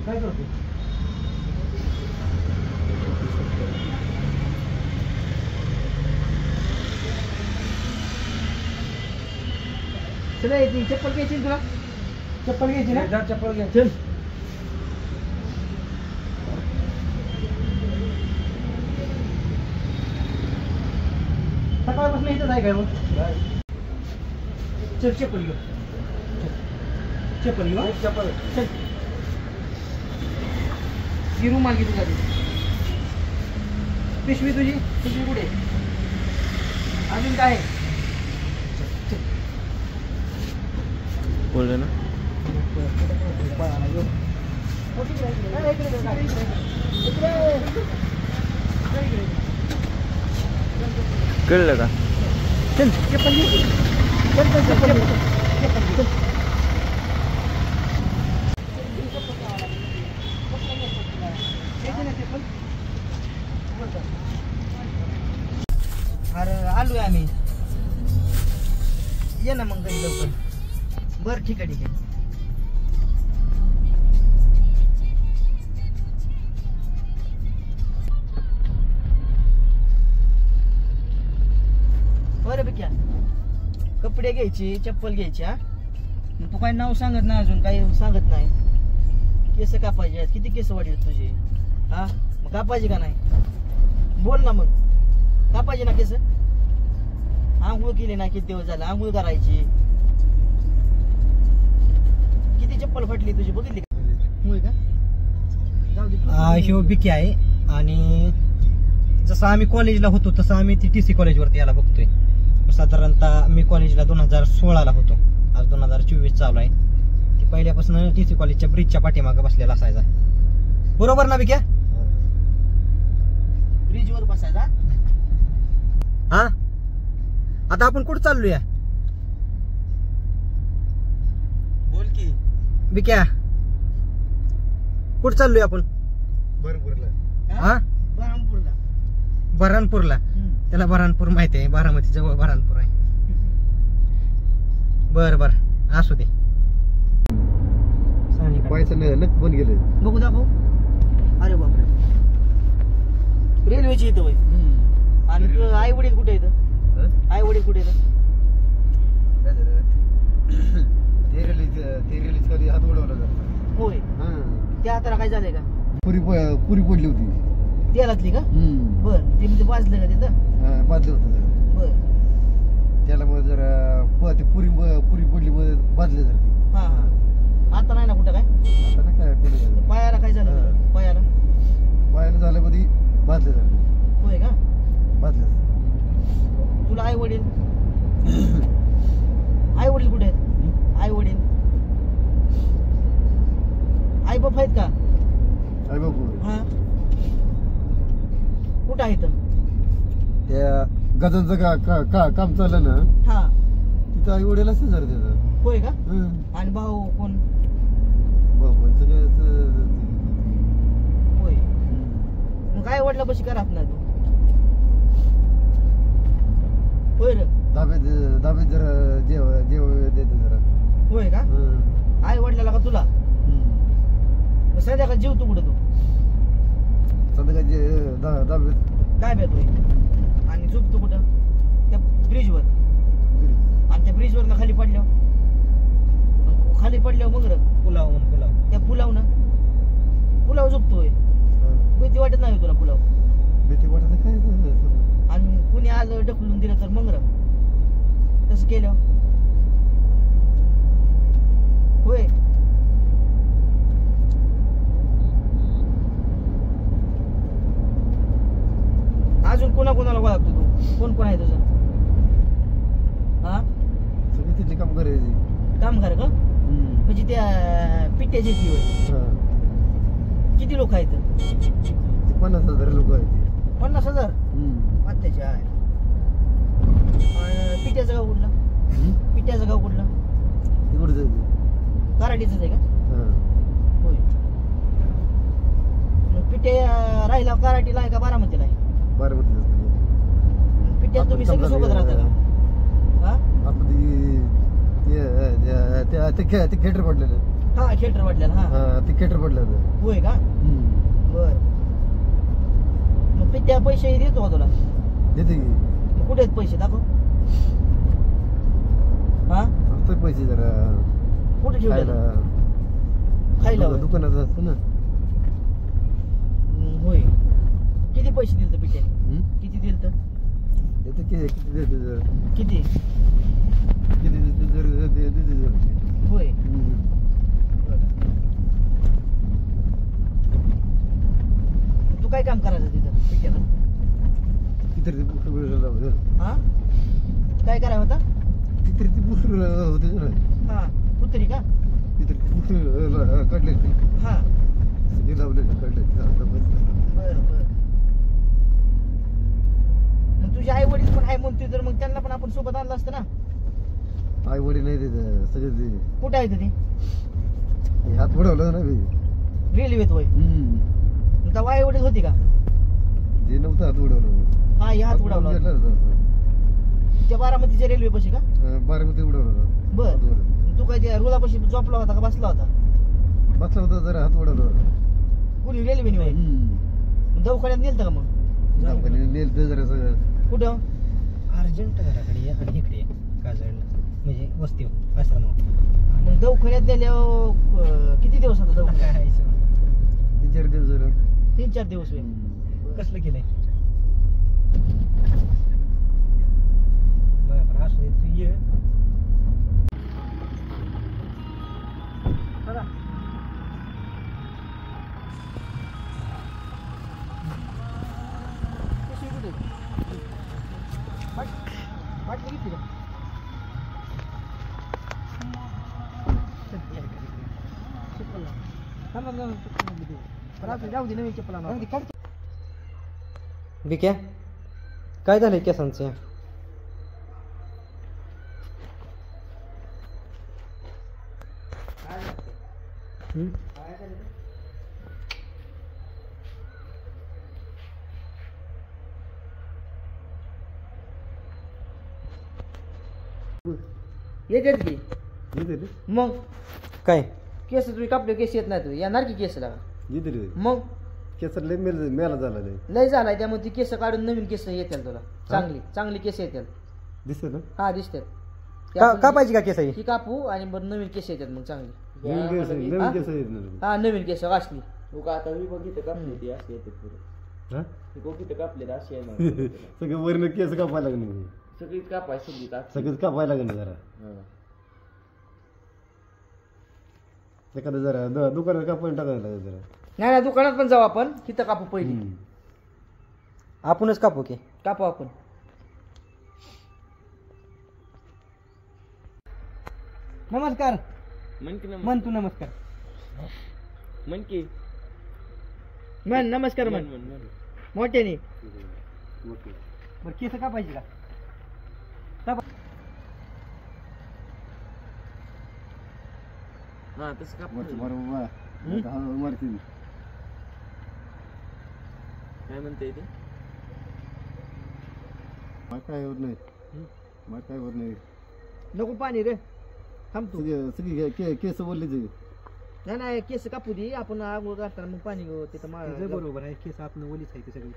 काय करतो? चला येते चप्पल घ्यायची तुला चप्पल घ्यायची ना चप्पल घ्या चल सकाळपासून इथंच आहे काय मग चल चप्पल घेऊ चप्पल घेऊ चप्पल चल ही रुमाल घे तुझा पिशवी तुझी पिशवी कुठे अजून काय बोलले ना कळलं का चल चप्पल घे चल चल चप्पल चप्पल अरे आलोय आम्ही ये ना मग घरी लवकर बरं ठीक आहे ठीक आहे बरं बेक्या कपडे घ्यायचे चप्पल घ्यायची हा तू काही नाव सांगत नाही अजून काही सांगत नाही केस कापायचे आहेत किती केस वाढले तुझे हा मग कापायचे का नाही बोल ना मग कापायचे ना केस आंघोळ केली ना किती दिवस झाला आंघोळ करायची किती चप्पल फाटली तुझी बघितली का ह्यो बिकी आहे आणि जसं आम्ही कॉलेजला होतो तसं आम्ही ती TC कॉलेजवरती याला बघतोय साधारणतः मी कॉलेजला 2016ला होतो आज 2024 चालू आहे ती पहिल्यापासून TC कॉलेजच्या ब्रिजच्या पाठीमागे बसलेला असायचा बरोबर ना बिक्या ब्रिजवर बसायचा हा आता आपण कुठं चाललोय बोल की बिक्या कुठं चाललोय आपण हा बऱ्हाणपूरला त्याला बऱ्हाणपूर माहिती आहे बारामती जवळ बऱ्हाणपूर आहे बर बर असू दे नक बन गेले बघू दाखव अरे बापरे रेल्वेची इथं वय आणि आई वडील कुठे येतं आई वडील कुठे येतं हात उडवला होय त्या हाताला काय झालंय का पुरी पडली होती तेलातली का बर ते म्हणजे वाजलं का तिथं बाजलं होतं बर त्याला मग जरा ती पुरी पडली बाजले जर हा हा आता नाही ना कुठं काय आता नाही काय पायाला काय झालं पायाला झालं मध्ये बाजले झालं होय का बाजलं तुला आई वडील कुठे आहेत आई वडील आई बाप आहेत का आई बापू हा कुठं आहे त्या गजांचं काम चाललं ना हा तिथं आई वडील असते जर त्याचं होय का आणि भाऊ कोण भाऊंचं होय मग काय वडला बशी करा ना तू होय रे दाबे जरा जेव देतो जरा होय का आई वडिलाला का तुला संध्याकाळ जेवतो कुठं तू संध्याकाळ काय भेटतोय आणि झोपतो कुठं त्या ब्रिजवर आणि त्या ब्रिजवर ना खाली पडल्यावर मग पुलाव त्या पुलाव झोपतोय भीती वाटत नाही तुला पुलाव भीती वाटत काय आणि कुणी आलं ढकलून दिलं तर मग तसं केलं होय अजून कोणाला ओळखतो तू कोण आहे तुझं हा सगळी तिथली कामगार का म्हणजे त्या पिट्याची ती होय किती लोक आहेत 50,000 लोक आहेत 50,000 अत्याच्या आहे पिट्याचं गाव कुठलं कराडीच आहे का होय मग पिट्या राहिला कराडीला आहे का बारामतीला आहे पिट्यात तुम्ही सगळे सोबत राहता का हा थिएटर पडलेलं हा खेटर वाटल्याला हा ते केटर पडलं होतं. होय का बर मग त्या पैसे देतो का तुला देते की मग कुठे आहेत पैसे दाखव हा असतो पैसे जरा कुठे ठेवले खायला होय. दुकानात असतो ना. होय किती पैसे दिले तर पिट्याने किती दिले तर देते किती देते जर किती किती देते जर देते जर होय तू काय काम करायचं तिथं पिट्याला तिथे हा काय करायचं होता तिथे ती पुसरू होते ना. हा कुत्री का तिथे पुसरू काढले हा सगळे लावले काढले. बर बर मग तुझे आई वडील पण आहे म्हणतोय तर मग त्यांना पण आपण सोबत आणलं असतं ना. आई वडील नाही देत सगळे ते कुठे आहे ते हात बुडवलं ना मी रेल्वेत होय तेव्हा आई वडील होती का ते नव्हतं हात बुडवलं. हा हे हात उडावला त्या बारामतीच्या रेल्वे पाशी का बारामती उडवलं. बर तू काय त्या रुळापाशी झोपला होता का बसला होता बसला होता जरा हात उडवलं. कुणी रेल्वेने होय दवाखान्यात नेलतं का मग नेल तर जरा सगळं कुठं अर्जंट घराकडे या आणि इकडे काजळला म्हणजे वस्तीवर आश्रमावर. मग दवाखान्यात नेल्यावर किती दिवस होता दवाखान्यात काय 3-4 दिवस जरा 3-4 दिवस होय कसलं केलंय बरं असू दे तू ये चला कशी कुठे बाटली घेतली का जाऊ दे नवीन चप्पल बिक्या काय झालंय केसांचं येतात की येते रे मग काय केस तुम्ही कापले केस येत नाही तू येणार की केस लागा येते रे मग केसर लय मेला झाला लय लय झालाय त्यामुळे ती केस काढून नवीन केस येतील तुला चांगली केस येतील दिसत ना. हा दिसतात कापायची का केस आहे ही कापू आणि बरं नवीन केस येतात मग चांगली नवीन केस येत ना. हा नवीन केस वाचली आता मी बघितलं कापले ती अशी येते पुढे हा बघितलं कापले अशी आहे सगळे वरनं केस कापायला लागले. सगळीच कापाय सगळी सगळंच कापायला लागले जरा. एखादं जरा दुकानात कापून टाकायला लागेल जरा. नाही दुकानात पण जाऊ आपण तिथं कापू पहिली आपणच कापू की कापू आपण नमस्कार म्हण की म्हण तू नमस्कार म्हण की म्हण नमस्कार म्हण मोठ्याने बरं केस कापायची का हा तसं काप मारतील काय म्हणते ते काय होत नाही. काय होत नाही. नको पाणी रे थांब तू सगळी केस बोलले नाही केस कापू दे आपण आगोळ घालताना मग पाणी तिथं मार बरोबर आहे केस आपण ओलीच आहे ते सगळी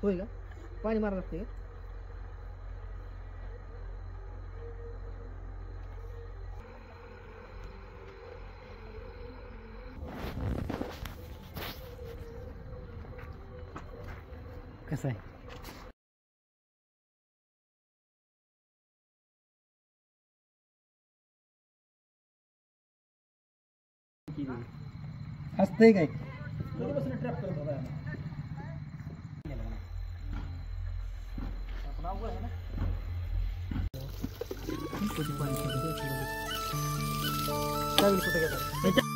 होय का पाणी मारा लागते का कसं आहे हसतंय काय कुठे गेला